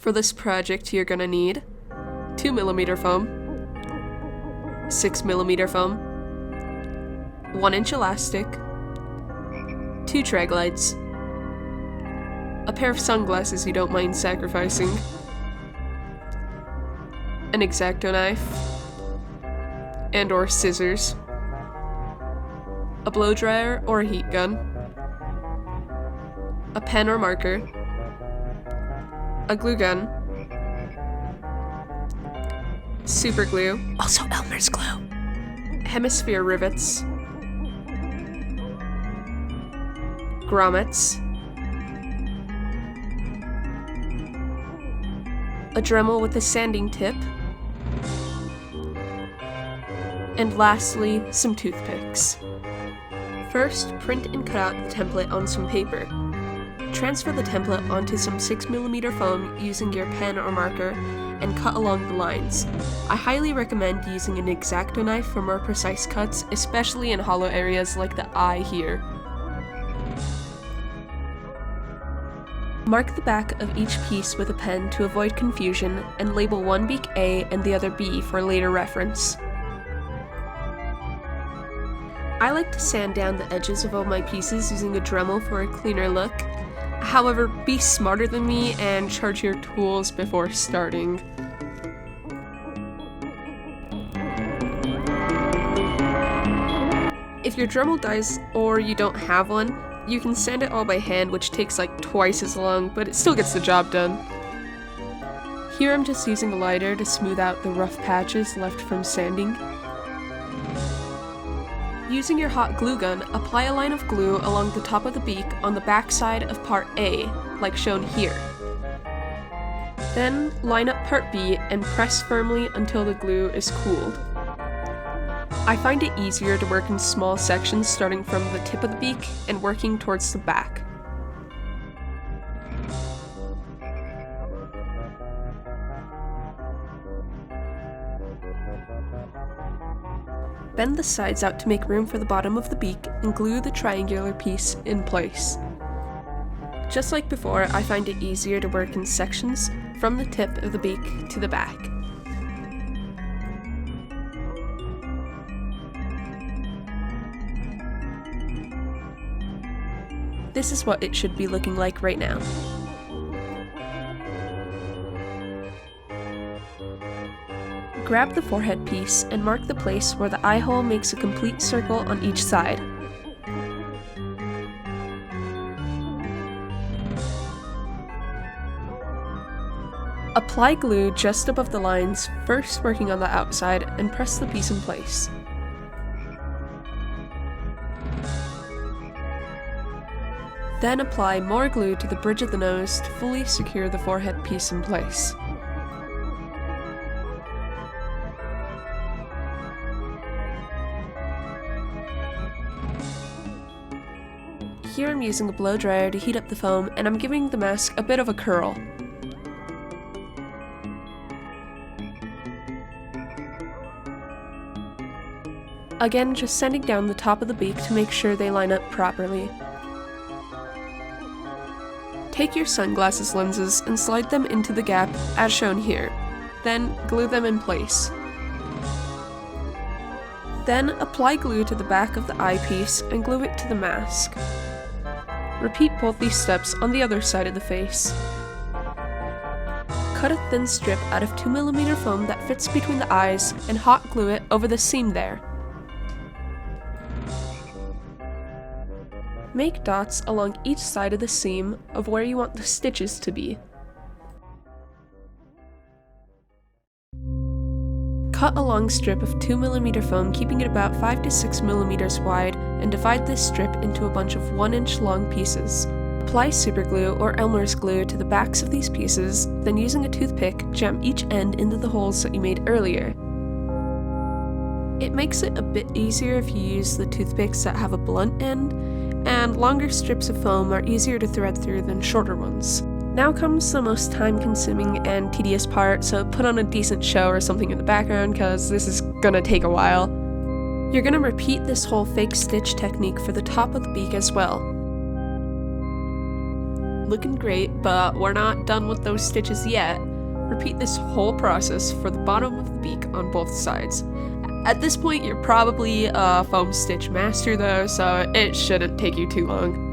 For this project, you're gonna need 2mm foam, 6mm foam, 1-inch elastic, 2 Treg lights, a pair of sunglasses you don't mind sacrificing, an X-Acto knife, and or scissors, a blow dryer or a heat gun, a pen or marker, a glue gun, super glue, also Elmer's glue, hemisphere rivets, grommets, a Dremel with a sanding tip, and lastly, some toothpicks. First, print and cut out the template on some paper. Transfer the template onto some 6mm foam using your pen or marker and cut along the lines. I highly recommend using an X-Acto knife for more precise cuts, especially in hollow areas like the eye here. Mark the back of each piece with a pen to avoid confusion and label one beak A and the other B for later reference. I like to sand down the edges of all my pieces using a Dremel for a cleaner look. However, be smarter than me and charge your tools before starting. If your Dremel dies or you don't have one, you can sand it all by hand, which takes like twice as long, but it still gets the job done. Here I'm just using a lighter to smooth out the rough patches left from sanding. Using your hot glue gun, apply a line of glue along the top of the beak on the back side of part A, like shown here. Then line up part B and press firmly until the glue is cooled. I find it easier to work in small sections starting from the tip of the beak and working towards the back. Bend the sides out to make room for the bottom of the beak and glue the triangular piece in place. Just like before, I find it easier to work in sections from the tip of the beak to the back. This is what it should be looking like right now. Grab the forehead piece and mark the place where the eye hole makes a complete circle on each side. Apply glue just above the lines, first working on the outside, and press the piece in place. Then apply more glue to the bridge of the nose to fully secure the forehead piece in place. Here I'm using a blow dryer to heat up the foam, and I'm giving the mask a bit of a curl. Again, just sanding down the top of the beak to make sure they line up properly. Take your sunglasses lenses and slide them into the gap as shown here. Then glue them in place. Then apply glue to the back of the eyepiece and glue it to the mask. Repeat both these steps on the other side of the face. Cut a thin strip out of 2mm foam that fits between the eyes and hot glue it over the seam there. Make dots along each side of the seam of where you want the stitches to be. Cut a long strip of 2mm foam, keeping it about 5 to 6mm wide, and divide this strip into a bunch of 1-inch long pieces. Apply superglue or Elmer's glue to the backs of these pieces, then using a toothpick, jam each end into the holes that you made earlier. It makes it a bit easier if you use the toothpicks that have a blunt end, and longer strips of foam are easier to thread through than shorter ones. Now comes the most time-consuming and tedious part, so put on a decent show or something in the background, cause this is gonna take a while. You're gonna repeat this whole fake stitch technique for the top of the beak as well. looking great, but we're not done with those stitches yet. Repeat this whole process for the bottom of the beak on both sides. At this point, you're probably a foam stitch master though, so it shouldn't take you too long.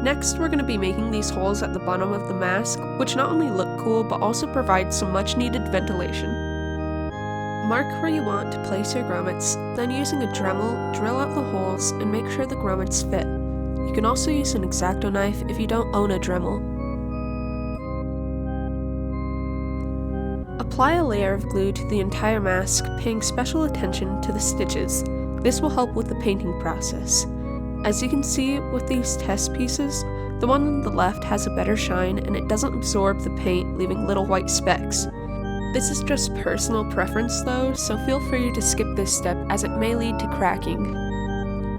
Next, we're going to be making these holes at the bottom of the mask, which not only look cool, but also provide some much needed ventilation. Mark where you want to place your grommets, then using a Dremel, drill out the holes and make sure the grommets fit. You can also use an X-Acto knife if you don't own a Dremel. Apply a layer of glue to the entire mask, paying special attention to the stitches. This will help with the painting process. As you can see with these test pieces, the one on the left has a better shine and it doesn't absorb the paint, leaving little white specks. This is just personal preference though, so feel free to skip this step as it may lead to cracking.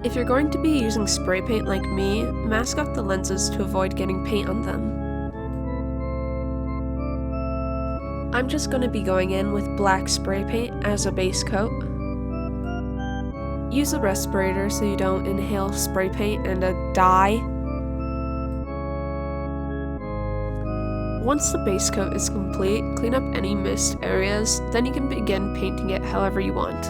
If you're going to be using spray paint like me, mask off the lenses to avoid getting paint on them. I'm just going to be going in with black spray paint as a base coat. Use a respirator so you don't inhale spray paint and a dye. Once the base coat is complete, clean up any missed areas, then you can begin painting it however you want.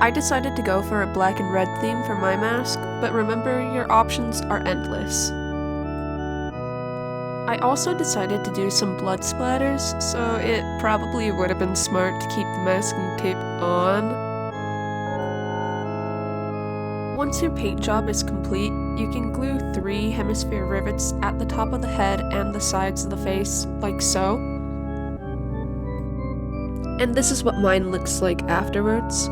I decided to go for a black and red theme for my mask, but remember, your options are endless. I also decided to do some blood splatters, so it probably would have been smart to keep the masking tape on. Once your paint job is complete, you can glue 3 hemisphere rivets at the top of the head and the sides of the face, like so. And this is what mine looks like afterwards.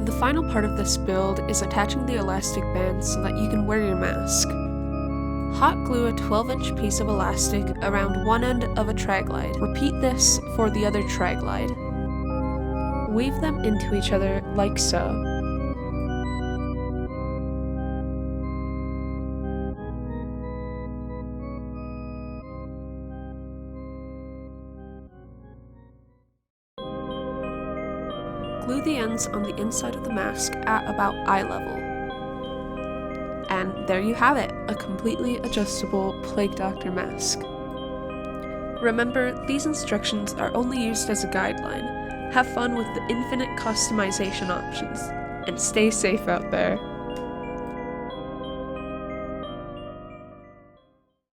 The final part of this build is attaching the elastic band so that you can wear your mask. Hot glue a 12-inch piece of elastic around one end of a traglide. Repeat this for the other traglide. Weave them into each other like so. Glue the ends on the inside of the mask at about eye level. And there you have it, a completely adjustable Plague Doctor mask. Remember, these instructions are only used as a guideline. Have fun with the infinite customization options, and stay safe out there.